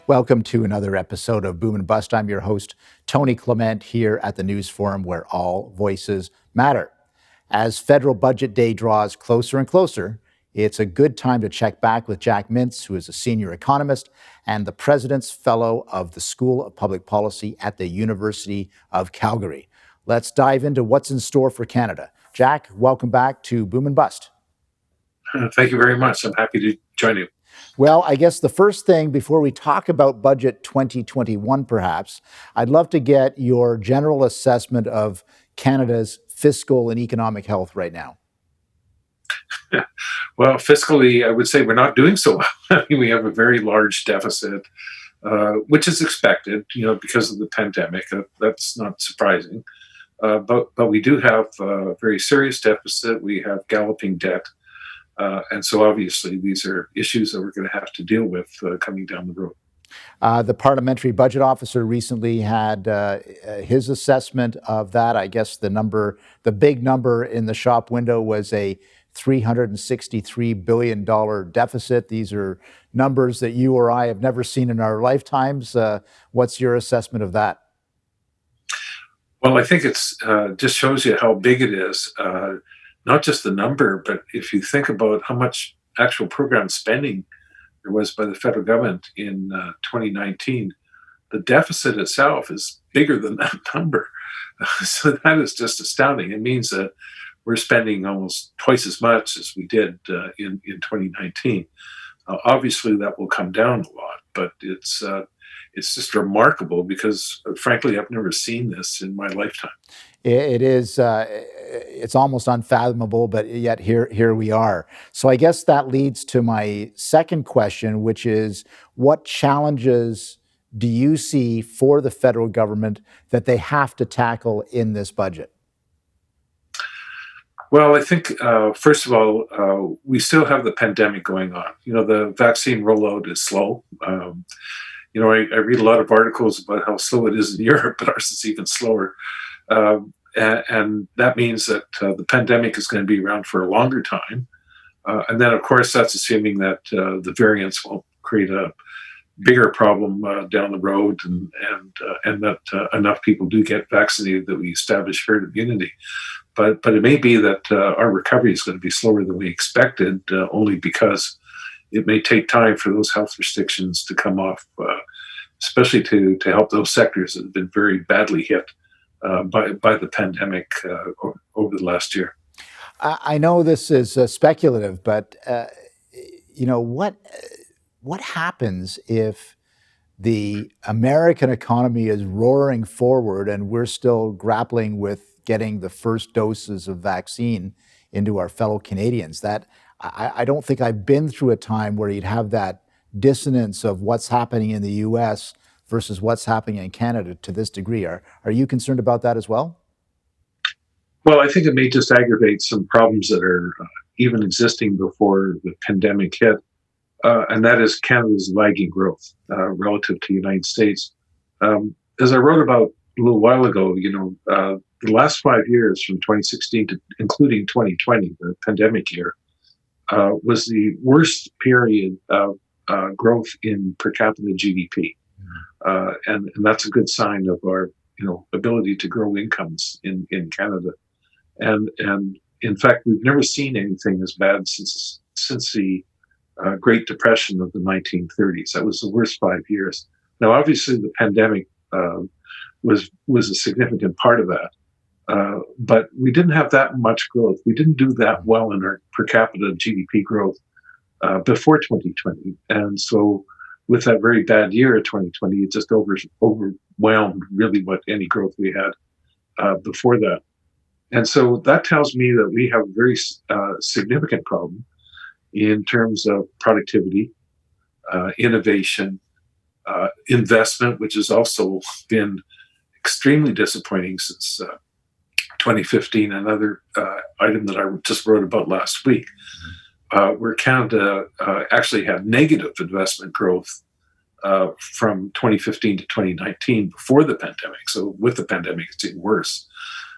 Welcome to another episode of Boom and Bust. I'm your host, Tony Clement, here at the News Forum where all voices matter. As federal budget day draws closer and closer, it's a good time to check back with Jack Mintz, who is a senior economist and the President's Fellow of the School of Public Policy at the University of Calgary. Let's dive into what's in store for Canada. Jack, welcome back to Boom and Bust. Thank you very much. I'm happy to join you. Well, I guess the first thing before we talk about budget 2021, perhaps, I'd love to get your general assessment of Canada's fiscal and economic health right now. Well, fiscally, I would say we're not doing so well. I mean, we have a very large deficit, which is expected, because of the pandemic. That's not surprising. But we do have a very serious deficit. We have galloping debt. And so obviously these are issues that we're going to have to deal with coming down the road. The parliamentary budget officer recently had his assessment of that. I guess the big number in the shop window was a $363 billion deficit. These are numbers that you or I have never seen in our lifetimes. What's your assessment of that? Well, I think it's just shows you how big it is. Not just the number, but if you think about how much actual program spending there was by the federal government in 2019, the deficit itself is bigger than that number. So that is just astounding. It means that we're spending almost twice as much as we did in 2019. Obviously, that will come down a lot, but it's just remarkable because, frankly, I've never seen this in my lifetime. It is. It's almost unfathomable, but yet here we are. So I guess that leads to my second question, which is, what challenges do you see for the federal government that they have to tackle in this budget? Well, I think, first of all, we still have the pandemic going on. The vaccine rollout is slow. I read a lot of articles about how slow it is in Europe, but ours is even slower. And that means that the pandemic is going to be around for a longer time. And then, of course, that's assuming that the variants won't create a bigger problem down the road and that enough people do get vaccinated that we establish herd immunity. But it may be that our recovery is going to be slower than we expected, only because it may take time for those health restrictions to come off, especially to help those sectors that have been very badly hit by the pandemic over the last year. I know this is speculative, but what happens if the American economy is roaring forward and we're still grappling with getting the first doses of vaccine into our fellow Canadians? That I don't think I've been through a time where you'd have that dissonance of what's happening in the U.S. versus what's happening in Canada to this degree. Are you concerned about that as well? Well, I think it may just aggravate some problems that are even existing before the pandemic hit, and that is Canada's lagging growth relative to the United States. As I wrote about a little while ago, the last 5 years from 2016 to including 2020, the pandemic year, was the worst period of growth in per capita GDP. And that's a good sign of our, ability to grow incomes in Canada. And in fact, we've never seen anything as bad since the Great Depression of the 1930s. That was the worst 5 years. Now, obviously, the pandemic was a significant part of that. But we didn't have that much growth. We didn't do that well in our per capita GDP growth before 2020. And so with that very bad year of 2020, it just overwhelmed really what any growth we had before that. And so that tells me that we have a very significant problem in terms of productivity, innovation, investment, which has also been extremely disappointing since 2015, another item that I just wrote about last week, where Canada actually had negative investment growth from 2015 to 2019 before the pandemic. So with the pandemic, it's even worse.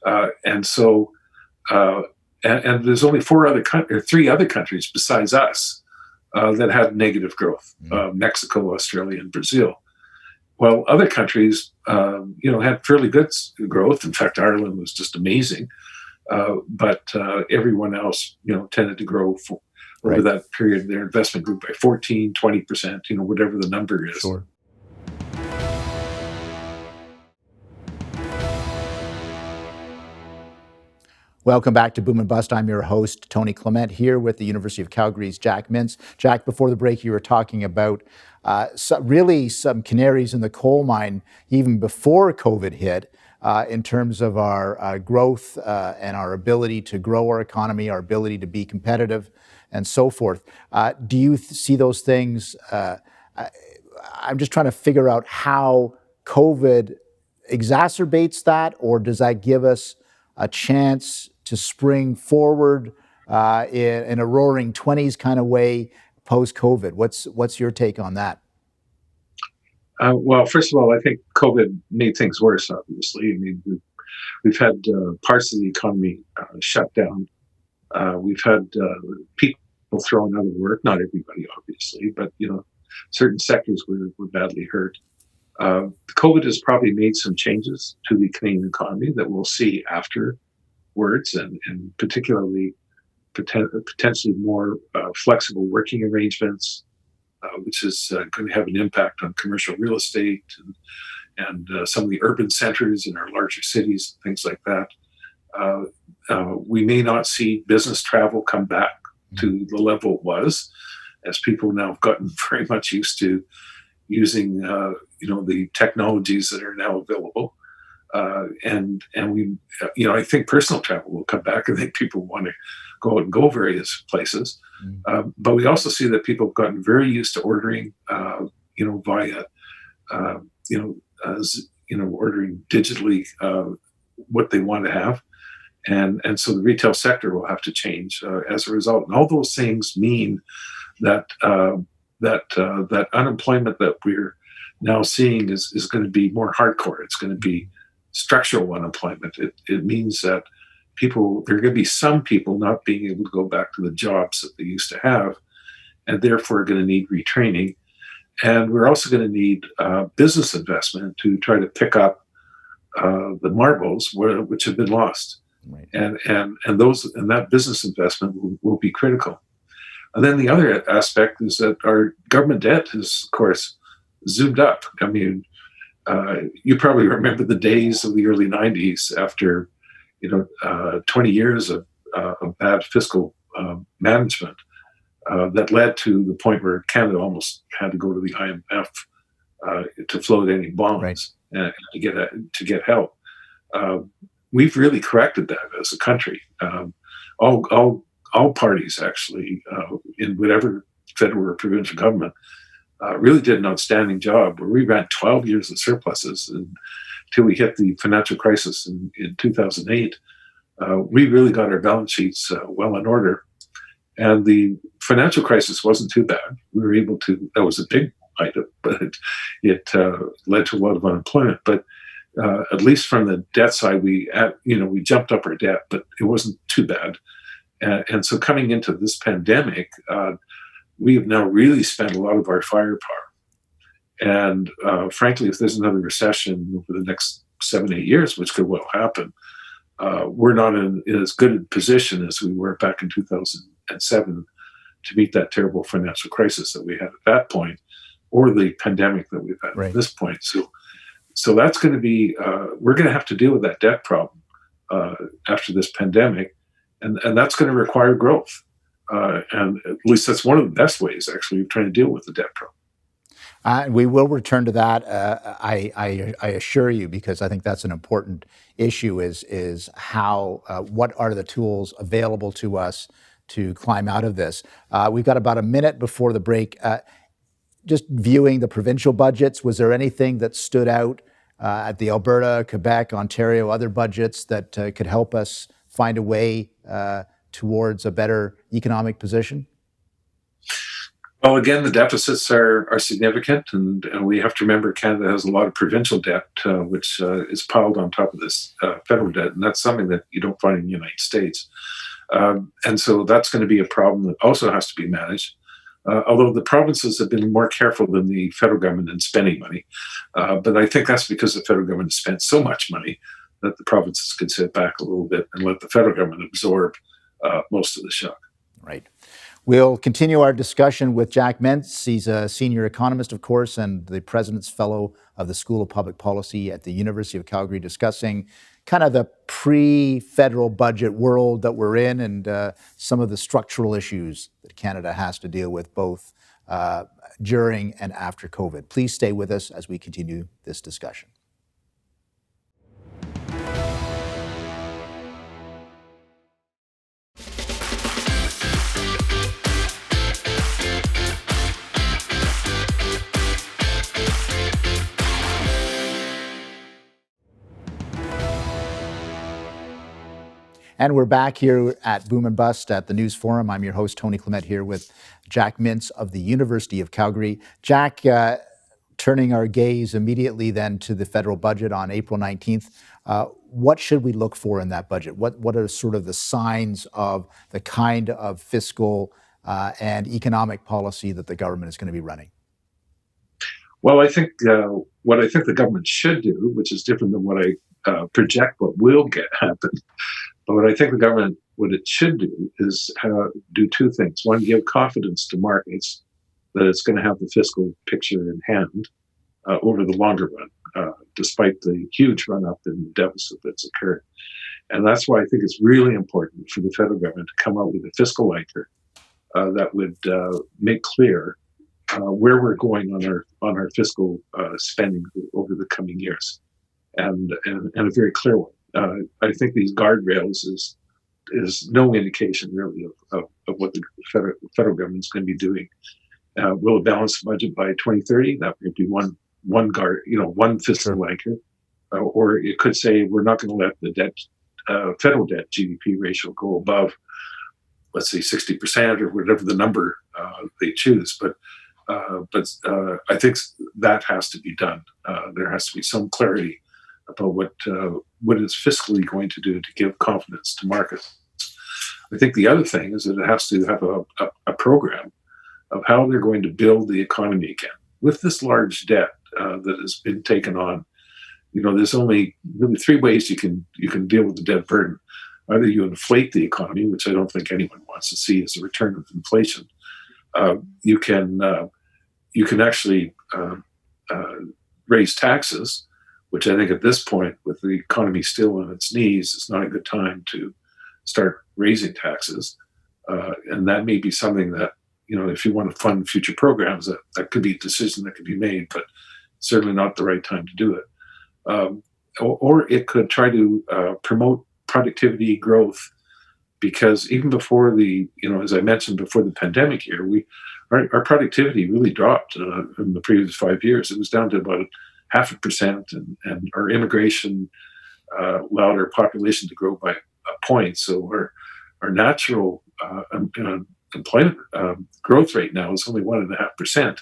And there's only three other countries besides us that had negative growth, Mexico, Australia, and Brazil. While other countries, had fairly good growth. In fact, Ireland was just amazing. But everyone else, tended to grow over that period. Their investment grew by 14, 20%, whatever the number is. Sure. Welcome back to Boom and Bust. I'm your host, Tony Clement, here with the University of Calgary's Jack Mintz. Jack, before the break, you were talking about some canaries in the coal mine even before COVID hit in terms of our growth and our ability to grow our economy, our ability to be competitive, and so forth. Do you see those things? I'm just trying to figure out how COVID exacerbates that, or does that give us a chance to spring forward in a roaring 20s kind of way post-COVID? What's your take on that? Well, first of all, I think COVID made things worse, obviously. I mean, we've had parts of the economy shut down. We've had people thrown out of work, not everybody, obviously, but, certain sectors were badly hurt. COVID has probably made some changes to the Canadian economy that we'll see afterwards, and particularly potentially more flexible working arrangements, which is going to have an impact on commercial real estate and some of the urban centers in our larger cities, things like that. We may not see business travel come back to the level it was, as people now have gotten very much used to using the technologies that are now available, and we I think personal travel will come back. I think people want to go out and go various places, but we also see that people have gotten very used to ordering via ordering digitally what they want to have, and so the retail sector will have to change as a result. And all those things mean that that unemployment that we're now seeing is going to be more hardcore. It's going to be structural unemployment. It means that there are going to be some people not being able to go back to the jobs that they used to have, and therefore are going to need retraining. And we're also going to need business investment to try to pick up the marbles which have been lost. Right. And that business investment will be critical. And then the other aspect is that our government debt has, of course, zoomed up. I mean, you probably remember the days of the early 90s after, 20 years of bad fiscal management that led to the point where Canada almost had to go to the IMF to float any bonds, right, and to get help. We've really corrected that as a country. All parties, actually, in whatever federal or provincial government, really did an outstanding job, where we ran 12 years of surpluses until we hit the financial crisis in 2008. We really got our balance sheets well in order. And the financial crisis wasn't too bad. We were able to, that was a big item, but it led to a lot of unemployment. But at least from the debt side, we jumped up our debt, but it wasn't too bad. And so coming into this pandemic, we have now really spent a lot of our firepower. And frankly, if there's another recession over the next 7-8 years, which could well happen, we're not in as good a position as we were back in 2007 to meet that terrible financial crisis that we had at that point, or the pandemic that we've had at this point. So that's going to be, we're going to have to deal with that debt problem after this pandemic. And that's going to require growth. And at least that's one of the best ways, actually, of trying to deal with the debt problem. We will return to that, I assure you, because I think that's an important issue, is how, what are the tools available to us to climb out of this. We've got about a minute before the break. Just viewing the provincial budgets, was there anything that stood out at the Alberta, Quebec, Ontario, other budgets that could help us find a way towards a better economic position? Well, again, the deficits are significant, and we have to remember Canada has a lot of provincial debt, which is piled on top of this federal debt, and that's something that you don't find in the United States. And so that's going to be a problem that also has to be managed. although the provinces have been more careful than the federal government in spending money. But I think that's because the federal government has spent so much money that the provinces could sit back a little bit and let the federal government absorb most of the shock. Right. We'll continue our discussion with Jack Mintz. He's a senior economist, of course, and the President's Fellow of the School of Public Policy at the University of Calgary, discussing kind of the pre-federal budget world that we're in and some of the structural issues that Canada has to deal with both during and after COVID. Please stay with us as we continue this discussion. And we're back here at Boom and Bust at the News Forum. I'm your host, Tony Clement, here with Jack Mintz of the University of Calgary. Jack, turning our gaze immediately then to the federal budget on April 19th, what should we look for in that budget? What are sort of the signs of the kind of fiscal and economic policy that the government is going to be running? Well, I think what I think the government should do, which is different than what I project what will happen, but what I think the government, what it should do is do two things. One, give confidence to markets that it's going to have the fiscal picture in hand over the longer run, despite the huge run-up in the deficit that's occurred. And that's why I think it's really important for the federal government to come out with a fiscal anchor that would make clear where we're going on our fiscal spending over the coming years, and a very clear one. I think these guardrails is no indication really of what the federal government's going to be doing. Will it balance the budget by 2030? That would be one fiscal anchor, or it could say we're not going to let the federal debt GDP ratio go above, let's say 60% or whatever the number they choose. But I think that has to be done. There has to be some clarity about what it's fiscally going to do to give confidence to markets. I think the other thing is that it has to have a program of how they're going to build the economy again. With this large debt that has been taken on, there's only really three ways you can deal with the debt burden. Either you inflate the economy, which I don't think anyone wants to see as a return of inflation. You can actually raise taxes, which I think at this point, with the economy still on its knees, is not a good time to start raising taxes. And that may be something that, if you want to fund future programs, that could be a decision that could be made, but certainly not the right time to do it. Or it could try to promote productivity growth, because even before as I mentioned, before the pandemic year, our productivity really dropped in the previous 5 years. It was down to about 0.5%, and our immigration allowed our population to grow by a point. So our natural employment growth rate now is only 1.5%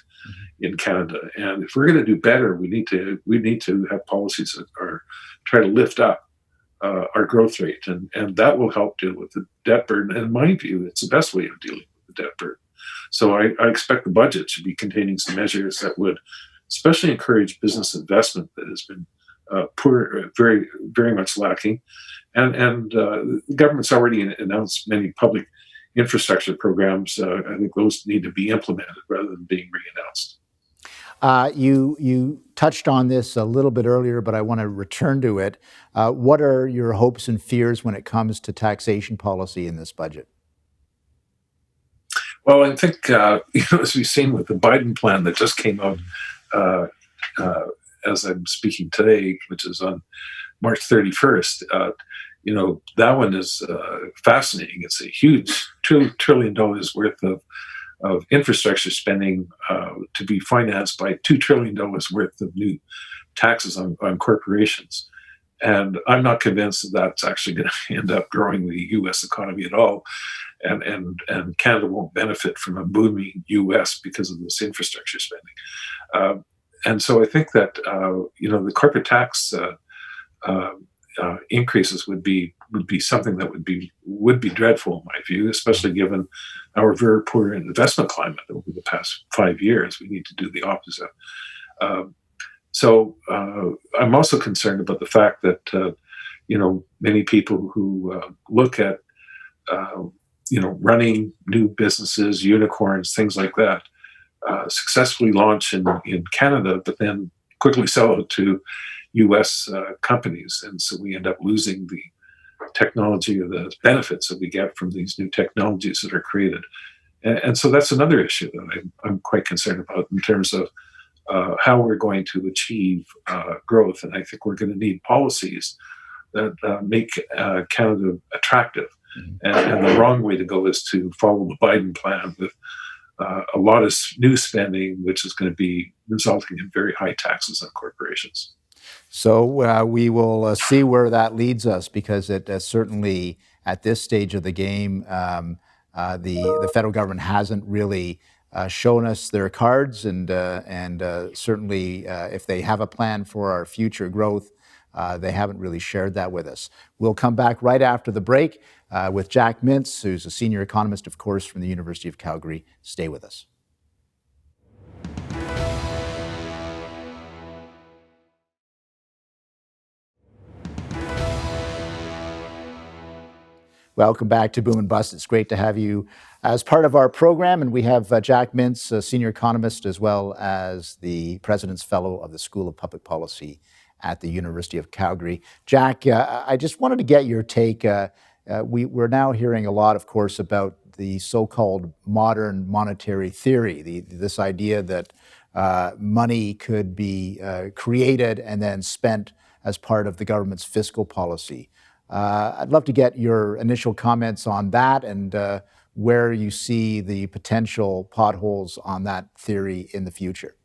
in Canada. And if we're going to do better, we need to have policies that try to lift up our growth rate, and that will help deal with the debt burden. And in my view, it's the best way of dealing with the debt burden. So I expect the budget should be containing some measures that would especially encourage business investment that has been very, very much lacking. And the government's already announced many public infrastructure programs. I think those need to be implemented rather than being re-announced. You touched on this a little bit earlier, but I want to return to it. What are your hopes and fears when it comes to taxation policy in this budget? Well, I think, as we've seen with the Biden plan that just came out as I'm speaking today, which is on March 31st, that one is fascinating. It's a huge $2 trillion worth of infrastructure spending to be financed by $2 trillion worth of new taxes on corporations. And I'm not convinced that that's actually going to end up growing the U.S. economy at all. And Canada won't benefit from a booming U.S. because of this infrastructure spending. And so I think that, the corporate tax increases would be something that would be dreadful in my view, especially given our very poor investment climate over the past 5 years. We need to do the opposite. So I'm also concerned about the fact that many people who look at running new businesses, unicorns, things like that, successfully launch in Canada, but then quickly sell it to U.S. Companies, and so we end up losing the technology or the benefits that we get from these new technologies that are created. And so that's another issue that I'm quite concerned about in terms of how we're going to achieve growth. And I think we're going to need policies that make Canada attractive. And the wrong way to go is to follow the Biden plan with a lot of new spending, which is going to be resulting in very high taxes on corporations. So we will see where that leads us, because it certainly, at this stage of the game, the federal government hasn't really shown us their cards, and certainly if they have a plan for our future growth, they haven't really shared that with us. We'll come back right after the break with Jack Mintz, who's a senior economist, of course, from the University of Calgary. Stay with us. Welcome back to Boom and Bust. It's great to have you as part of our program. And we have Jack Mintz, a senior economist, as well as the President's Fellow of the School of Public Policy at the University of Calgary. Jack, I just wanted to get your take. We're now hearing a lot, of course, about the so-called modern monetary theory, this idea that money could be created and then spent as part of the government's fiscal policy. I'd love to get your initial comments on that, and where you see the potential potholes on that theory in the future.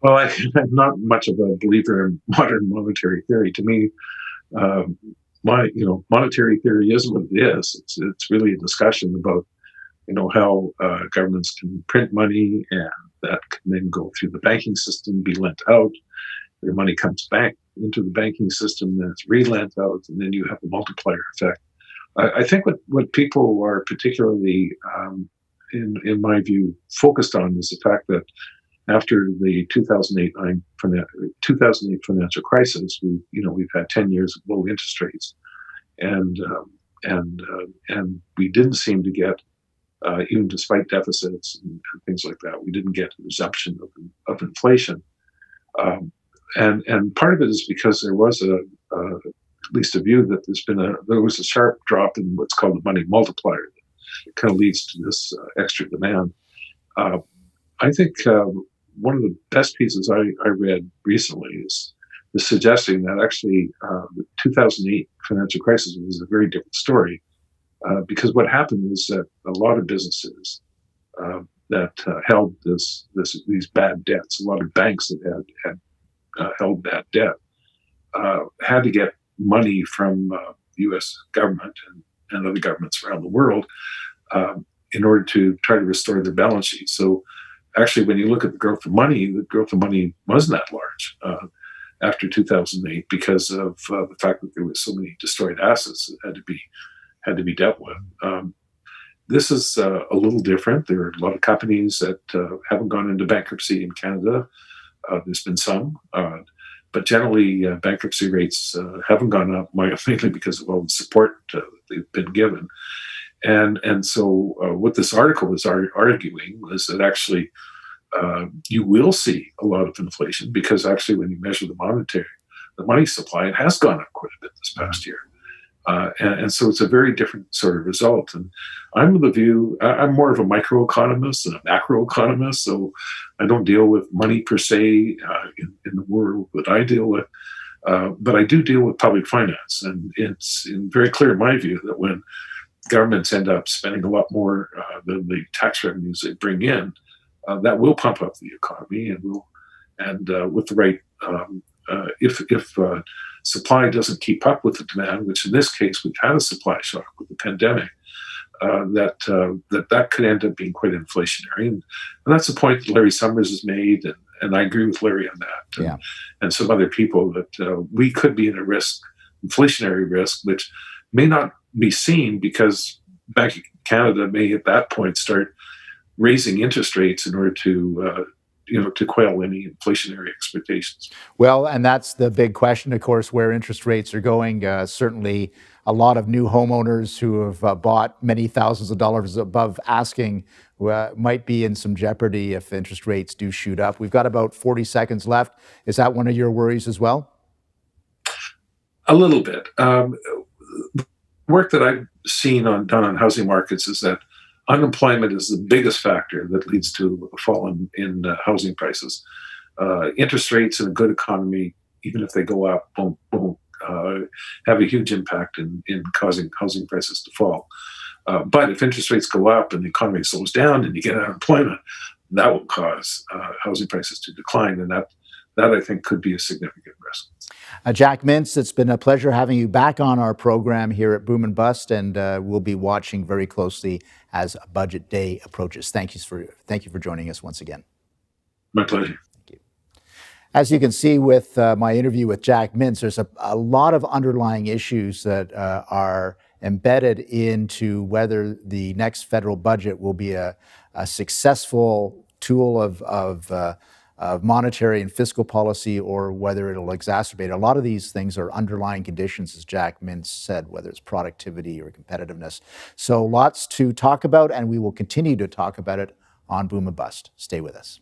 Well, I'm not much of a believer in modern monetary theory. To me, monetary theory isn't what it is. It's really a discussion about how governments can print money, and that can then go through the banking system, be lent out. Your money comes back into the banking system, then it's re-lent out, and then you have the multiplier effect. I think what people are particularly, in my view, focused on is the fact that after the 2008 financial crisis, we've had 10 years of low interest rates, and we didn't seem to get, even despite deficits and things like that, we didn't get a resumption of inflation. And part of it is because there was at least a view that there was a sharp drop in what's called the money multiplier that kind of leads to this extra demand. I think one of the best pieces I read recently is suggesting that actually the 2008 financial crisis was a very different story, because what happened was that a lot of businesses that held these bad debts, a lot of banks that had held bad debt, had to get money from the U.S. government and other governments around the world in order to try to restore their balance sheet. So actually, when you look at the growth of money wasn't that large after 2008, because of the fact that there was so many destroyed assets that had to be dealt with. This is a little different. There are a lot of companies that haven't gone into bankruptcy in Canada. There's been some, but generally bankruptcy rates haven't gone up, mainly because of all the support that they've been given. And so what this article was arguing was that actually you will see a lot of inflation, because actually when you measure the money supply, it has gone up quite a bit this past year. And so it's a very different sort of result. And I'm of the view, I'm more of a microeconomist than a macroeconomist, so I don't deal with money per se in the world that I deal with, but I do deal with public finance. And it's very clear in my view that when governments end up spending a lot more than the tax revenues they bring in, that will pump up the economy, and with the right, if supply doesn't keep up with the demand, which in this case we've had a supply shock with the pandemic, that could end up being quite inflationary, and that's the point that Larry Summers has made, and I agree with Larry on that, Yeah. and some other people that we could be in a inflationary risk, which may not be seen because Bank of Canada may at that point start raising interest rates in order to quell any inflationary expectations. Well, and that's the big question, of course, where interest rates are going. Certainly, a lot of new homeowners who have bought many thousands of dollars above asking might be in some jeopardy if interest rates do shoot up. We've got about 40 seconds left. Is that one of your worries as well? A little bit. Work that I've seen done on housing markets is that unemployment is the biggest factor that leads to a fall in housing prices. Interest rates in a good economy, even if they go up, won't have a huge impact in causing housing prices to fall. But if interest rates go up and the economy slows down and you get unemployment, that will cause housing prices to decline, and that I think could be a significant risk. Jack Mintz, it's been a pleasure having you back on our program here at Boom and Bust, and we'll be watching very closely as Budget Day approaches. Thank you for joining us once again. My pleasure. Thank you. As you can see with my interview with Jack Mintz, there's a lot of underlying issues that are embedded into whether the next federal budget will be a successful tool of monetary and fiscal policy, or whether it'll exacerbate. A lot of these things are underlying conditions, as Jack Mintz said, whether it's productivity or competitiveness. So lots to talk about, and we will continue to talk about it on Boom and Bust. Stay with us.